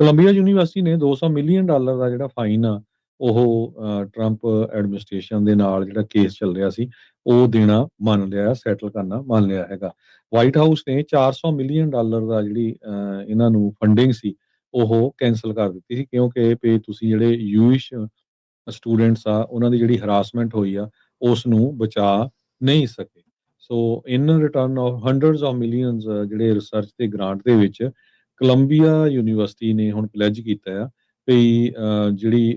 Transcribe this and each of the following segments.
Columbia university ਨੇ $200 million ਦਾ ਜਿਹੜਾ fine ਆ ਉਹ ਟਰੰਪ ਐਡਮਿਨਿਸਟ੍ਰੇਸ਼ਨ ਦੇ ਨਾਲ ਜਿਹੜਾ ਕੇਸ ਚੱਲ ਰਿਹਾ ਸੀ ਉਹ ਦੇਣਾ ਮੰਨ ਲਿਆ, ਸੈਟਲ ਕਰਨਾ ਮੰਨ ਲਿਆ ਹੈਗਾ। ਵਾਈਟ ਹਾਊਸ ਨੇ $400 ਮਿਲੀਅਨ ਦਾ ਜਿਹੜੀ ਇਹਨਾਂ ਨੂੰ ਫੰਡਿੰਗ ਸੀ ਉਹ ਕੈਂਸਲ ਕਰ ਦਿੱਤੀ ਸੀ, ਕਿਉਂਕਿ ਵੀ ਤੁਸੀਂ ਜਿਹੜੇ ਯੂਇਸ਼ ਸਟੂਡੈਂਟਸ ਆ ਉਹਨਾਂ ਦੀ ਜਿਹੜੀ ਹਰਾਸਮੈਂਟ ਹੋਈ ਆ ਉਸ ਨੂੰ ਬਚਾ ਨਹੀਂ ਸਕੇ। So in return of hundreds of millions ਜਿਹੜੇ ਰਿਸਰਚ ਤੇ ਗ੍ਰਾਂਟ ਦੇ ਵਿੱਚ ਕੋਲੰਬੀਆ ਯੂਨੀਵਰਸਿਟੀ ਨੇ ਹੁਣ ਪਲੈਜ ਕੀਤਾ ਆ ਵੀ ਜਿਹੜੀ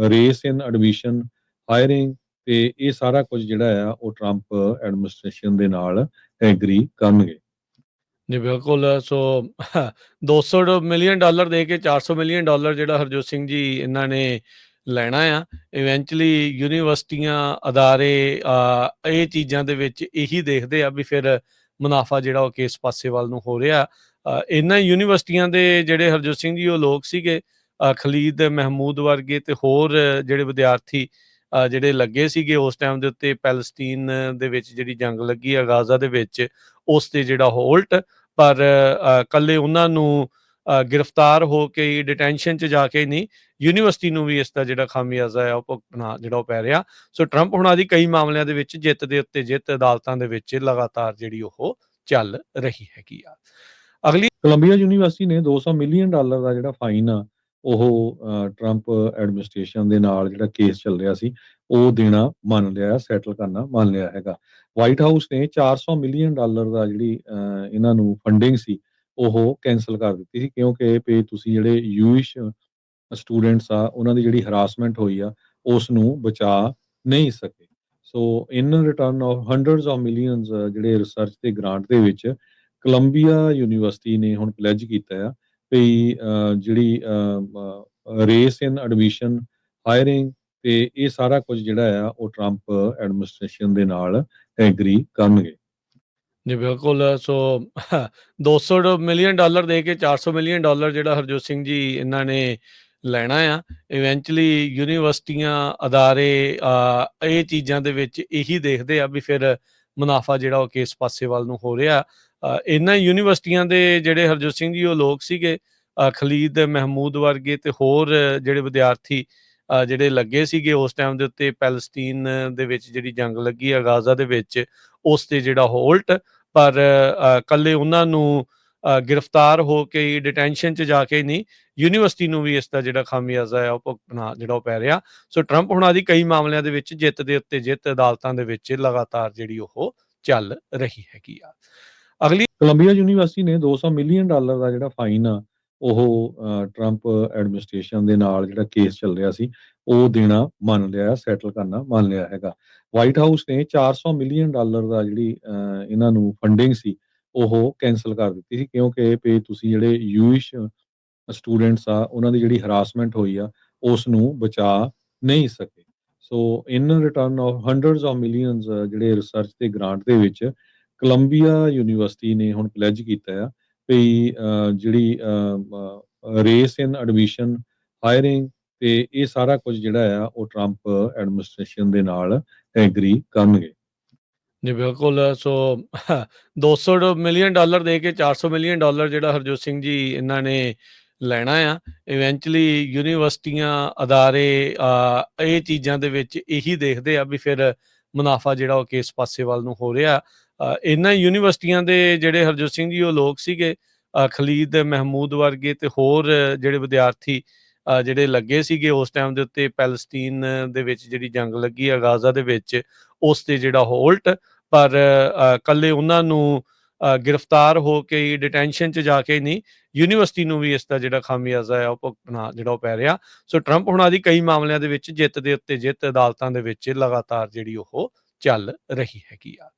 ਰੇਸ ਇਨ ਐਡਮਿਸ਼ਨ, ਹਾਇਰਿੰਗ ਤੇ ਇਹ ਸਾਰਾ ਕੁਝ ਜਿਹੜਾ ਆ ਉਹ ਟਰੰਪ ਐਡਮਿਨਿਸਟ੍ਰੇਸ਼ਨ ਦੇ ਨਾਲ ਐਗਰੀ ਕਰਨਗੇ। ਜੀ ਬਿਲਕੁਲ। ਸੋ $200 ਮਿਲੀਅਨ ਦੇ ਕੇ $400 ਮਿਲੀਅਨ ਜਿਹੜਾ ਹਰਜੋਤ ਸਿੰਘ ਜੀ ਇਹਨਾਂ ਨੇ ਲੈਣਾ ਆ। ਇਵੈਂਚੁਅਲੀ ਯੂਨੀਵਰਸਿਟੀਆਂ, ਅਦਾਰੇ ਇਹ ਚੀਜ਼ਾਂ ਦੇ ਵਿੱਚ ਇਹੀ ਦੇਖਦੇ ਆ ਵੀ ਫਿਰ ਮੁਨਾਫਾ ਜਿਹੜਾ ਉਹ ਕਿਸ ਪਾਸੇ ਵੱਲ ਨੂੰ ਹੋ ਰਿਹਾ। ਇਹਨਾਂ ਯੂਨੀਵਰਸਿਟੀਆਂ ਦੇ ਜਿਹੜੇ ਹਰਜੋਤ ਸਿੰਘ ਜੀ ਉਹ ਲੋਕ ਸੀਗੇ, ਖਲੀਦ ਮਹਿਮੂਦ ਵਰਗੇ ਤੇ ਹੋਰ ਜਿਹੜੇ ਵਿਦਿਆਰਥੀ ਜਿਹੜੇ ਲੱਗੇ ਸੀਗੇ ਉਸ ਟਾਈਮ ਦੇ ਉੱਤੇ ਪੈਲਸਤੀਨ ਦੇ ਵਿੱਚ ਜਿਹੜੀ ਜੰਗ ਲੱਗੀ ਆ ਗਾਜ਼ਾ ਦੇ ਵਿੱਚ, ਉਸ ਤੇ ਜਿਹੜਾ ਹੋਲਟ, ਪਰ ਕੱਲੇ ਉਹਨਾਂ ਨੂੰ ਗ੍ਰਿਫਤਾਰ ਹੋ ਕੇ ਡਿਟੈਂਸ਼ਨ 'ਚ ਜਾ ਕੇ ਨਹੀਂ, ਯੂਨੀਵਰਸਿਟੀ ਨੂੰ ਵੀ ਇਸ ਦਾ ਜਿਹੜਾ ਖਾਮਿਆਜ਼ਾ ਆ ਉਹ ਭੁਗਤਣਾ ਜਿਹੜਾ ਉਹ ਪੈ ਰਿਹਾ। ਸੋ ਟਰੰਪ ਹੁਣਾਂ ਦੀ ਕਈ ਮਾਮਲਿਆਂ ਦੇ ਵਿੱਚ ਜਿੱਤ ਦੇ ਉੱਤੇ ਜਿੱਤ ਅਦਾਲਤਾਂ ਦੇ ਵਿੱਚ ਲਗਾਤਾਰ ਜਿਹੜੀ ਉਹ ਚੱਲ ਰਹੀ ਹੈਗੀ ਆ। ਅਗਲੀ ਕੋਲੰਬੀਆ ਯੂਨੀਵਰਸਿਟੀ ਨੇ $200 ਮਿਲੀਅਨ ਦਾ ਜਿਹੜਾ ਫਾਈਨ ਆ ਉਹ ਟਰੰਪ ਐਡਮਿਨਿਸਟ੍ਰੇਸ਼ਨ ਦੇ ਨਾਲ ਜਿਹੜਾ ਕੇਸ ਚੱਲ ਰਿਹਾ ਸੀ ਉਹ ਦੇਣਾ ਮੰਨ ਲਿਆ, ਸੈਟਲ ਕਰਨਾ ਮੰਨ ਲਿਆ ਹੈਗਾ। ਵਾਈਟ ਹਾਊਸ ਨੇ $400 ਮਿਲੀਅਨ ਦਾ ਜਿਹੜੀ ਇਹਨਾਂ ਨੂੰ ਫੰਡਿੰਗ ਸੀ ਉਹ ਕੈਂਸਲ ਕਰ ਦਿੱਤੀ ਸੀ, ਕਿਉਂਕਿ ਵੀ ਤੁਸੀਂ ਜਿਹੜੇ ਯੂਇਸ਼ ਸਟੂਡੈਂਟਸ ਆ ਉਹਨਾਂ ਦੀ ਜਿਹੜੀ ਹਰਾਸਮੈਂਟ ਹੋਈ ਆ ਉਸ ਨੂੰ ਬਚਾ ਨਹੀਂ ਸਕੇ। So in return of hundreds of millions ਜਿਹੜੇ ਰਿਸਰਚ ਤੇ ਗ੍ਰਾਂਟ ਦੇ ਵਿੱਚ ਕੋਲੰਬੀਆ ਯੂਨੀਵਰਸਿਟੀ ਨੇ ਹੁਣ ਪਲੈਜ ਕੀਤਾ ਆ ਵੀ ਜਿਹੜੀ ਰੇਸ ਇਨ ਐਡਮਿਸ਼ਨ, ਹਾਇਰਿੰਗ ਤੇ ਇਹ ਸਾਰਾ ਕੁਝ ਜਿਹੜਾ ਆ ਉਹ ਟਰੰਪ ਐਡਮਿਨਿਸਟ੍ਰੇਸ਼ਨ ਦੇ ਨਾਲ ਐਗਰੀ ਕਰਨਗੇ। ਜੀ ਬਿਲਕੁਲ। ਸੋ $200 ਮਿਲੀਅਨ ਦੇ ਕੇ $400 ਮਿਲੀਅਨ ਜਿਹੜਾ ਹਰਜੋਤ ਸਿੰਘ ਜੀ ਇਹਨਾਂ ਨੇ ਲੈਣਾ ਆ। ਇਵੈਂਚੁਅਲੀ ਯੂਨੀਵਰਸਿਟੀਆਂ, ਅਦਾਰੇ ਇਹ ਚੀਜ਼ਾਂ ਦੇ ਵਿੱਚ ਇਹੀ ਦੇਖਦੇ ਆ ਵੀ ਫਿਰ ਮੁਨਾਫਾ ਜਿਹੜਾ ਉਹ ਕਿਸ ਪਾਸੇ ਵੱਲ ਨੂੰ ਹੋ ਰਿਹਾ। ਇਹਨਾਂ ਯੂਨੀਵਰਸਿਟੀਆਂ ਦੇ ਜਿਹੜੇ ਹਰਜੋਤ ਸਿੰਘ ਜੀ ਉਹ ਲੋਕ ਸੀਗੇ, ਖਲੀਦ ਮਹਿਮੂਦ ਵਰਗੇ ਤੇ ਹੋਰ ਜਿਹੜੇ ਵਿਦਿਆਰਥੀ ਜਿਹੜੇ ਲੱਗੇ ਸੀਗੇ ਉਸ ਟਾਈਮ ਦੇ ਉੱਤੇ ਪੈਲਸਤੀਨ ਦੇ ਵਿੱਚ ਜਿਹੜੀ ਜੰਗ ਲੱਗੀ ਆ ਗਾਜ਼ਾ ਦੇ ਵਿੱਚ, ਉਸ ਤੇ ਜਿਹੜਾ ਹੋਲਟ, ਪਰ ਕੱਲੇ ਉਹਨਾਂ ਨੂੰ ਗ੍ਰਿਫਤਾਰ ਹੋ ਕੇ ਡਿਟੈਂਸ਼ਨ 'ਚ ਜਾ ਕੇ ਨਹੀਂ, ਯੂਨੀਵਰਸਿਟੀ ਨੂੰ ਵੀ ਇਸ ਦਾ ਜਿਹੜਾ ਖਾਮਿਆਜ਼ਾ ਆ ਉਹ ਭੁਗਤਣਾ ਜਿਹੜਾ ਉਹ ਪੈ ਰਿਹਾ। ਸੋ ਟਰੰਪ ਹੁਣਾਂ ਦੀ ਕਈ ਮਾਮਲਿਆਂ ਦੇ ਵਿੱਚ ਜਿੱਤ ਦੇ ਉੱਤੇ ਜਿੱਤ ਅਦਾਲਤਾਂ ਦੇ ਵਿੱਚ ਲਗਾਤਾਰ ਜਿਹੜੀ ਉਹ ਚੱਲ ਰਹੀ ਹੈਗੀ ਆ। ਅਗਲੀ ਕੋਲੰਬੀਆ ਯੂਨੀਵਰਸਿਟੀ ਨੇ $200 ਮਿਲੀਅਨ ਦਾ ਜਿਹੜਾ ਫਾਈਨ ਆ ਉਹ ਟਰੰਪ ਐਡਮਿਨਿਸਟ੍ਰੇਸ਼ਨ ਦੇ ਨਾਲ ਜਿਹੜਾ ਕੇਸ ਚੱਲ ਰਿਹਾ ਸੀ ਉਹ ਦੇਣਾ ਮੰਨ ਲਿਆ, ਸੈਟਲ ਕਰਨਾ ਮੰਨ ਲਿਆ ਹੈਗਾ। ਵਾਈਟ ਹਾਊਸ ਨੇ $400 ਮਿਲੀਅਨ ਦਾ ਜਿਹੜੀ ਇਹਨਾਂ ਨੂੰ ਫੰਡਿੰਗ ਸੀ ਉਹ ਕੈਂਸਲ ਕਰ ਦਿੱਤੀ ਸੀ, ਕਿਉਂਕਿ ਵੀ ਤੁਸੀਂ ਜਿਹੜੇ ਯੂਇਸ਼ ਸਟੂਡੈਂਟਸ ਆ ਉਹਨਾਂ ਦੀ ਜਿਹੜੀ ਹਰਾਸਮੈਂਟ ਹੋਈ ਆ ਉਸ ਨੂੰ ਬਚਾ ਨਹੀਂ ਸਕੇ। So in return of hundreds of millions ਜਿਹੜੇ ਰਿਸਰਚ ਤੇ ਗ੍ਰਾਂਟ ਦੇ ਵਿੱਚ ਕੋਲੰਬੀਆ ਯੂਨੀਵਰਸਿਟੀ ਨੇ ਹੁਣ ਪਲੈਜ ਕੀਤਾ ਆ ਵੀ ਜਿਹੜੀ ਰੇਸ ਇਨ ਐਡਮਿਸ਼ਨ, ਹਾਇਰਿੰਗ ਤੇ ਇਹ ਸਾਰਾ ਕੁਝ ਜਿਹੜਾ ਆ ਉਹ ਟਰੰਪ ਐਡਮਿਨਿਸਟ੍ਰੇਸ਼ਨ ਦੇ ਨਾਲ ਐਗਰੀ ਕਰਨਗੇ। ਜੀ ਬਿਲਕੁਲ। ਸੋ $200 ਮਿਲੀਅਨ ਦੇ ਕੇ $400 ਮਿਲੀਅਨ ਜਿਹੜਾ ਹਰਜੋਤ ਸਿੰਘ ਜੀ ਇਹਨਾਂ ਨੇ ਲੈਣਾ ਆ। ਇਵੈਂਚੁਅਲੀ ਯੂਨੀਵਰਸਿਟੀਆਂ, ਅਦਾਰੇ ਇਹ ਚੀਜ਼ਾਂ ਦੇ ਵਿੱਚ ਇਹੀ ਦੇਖਦੇ ਆ ਵੀ ਫਿਰ ਮੁਨਾਫਾ ਜਿਹੜਾ ਉਹ ਕਿਸ ਪਾਸੇ ਵੱਲ ਨੂੰ ਹੋ ਰਿਹਾ। ਇਹਨਾਂ ਯੂਨੀਵਰਸਿਟੀਆਂ ਦੇ ਜਿਹੜੇ ਹਰਜੋਤ ਸਿੰਘ ਜੀ ਉਹ ਲੋਕ ਸੀਗੇ, ਖਲੀਦ ਮਹਿਮੂਦ ਵਰਗੇ ਤੇ ਹੋਰ ਜਿਹੜੇ ਵਿਦਿਆਰਥੀ ਜਿਹੜੇ ਲੱਗੇ ਸੀਗੇ ਉਸ ਟਾਈਮ ਦੇ ਉੱਤੇ ਪੈਲਸਤੀਨ ਦੇ ਵਿੱਚ ਜਿਹੜੀ ਜੰਗ ਲੱਗੀ ਆ ਗਾਜ਼ਾ ਦੇ ਵਿੱਚ, ਉਸ ਤੇ ਜਿਹੜਾ ਹੋਲਟ, ਪਰ ਕੱਲੇ ਉਹਨਾਂ ਨੂੰ ਗ੍ਰਿਫਤਾਰ ਹੋ ਕੇ ਡਿਟੈਂਸ਼ਨ 'ਚ ਜਾ ਕੇ ਨਹੀਂ, ਯੂਨੀਵਰਸਿਟੀ ਨੂੰ ਵੀ ਇਸ ਦਾ ਜਿਹੜਾ ਖਾਮਿਆਜ਼ਾ ਆ ਉਹ ਭੁਗਤਣਾ ਜਿਹੜਾ ਉਹ ਪੈ ਰਿਹਾ। ਸੋ ਟਰੰਪ ਹੁਣਾਂ ਦੀ ਕਈ ਮਾਮਲਿਆਂ ਦੇ ਵਿੱਚ ਜਿੱਤ ਦੇ ਉੱਤੇ ਜਿੱਤ ਅਦਾਲਤਾਂ ਦੇ ਵਿੱਚ ਲਗਾਤਾਰ ਜਿਹੜੀ ਉਹ ਚੱਲ ਰਹੀ ਹੈਗੀ ਆ।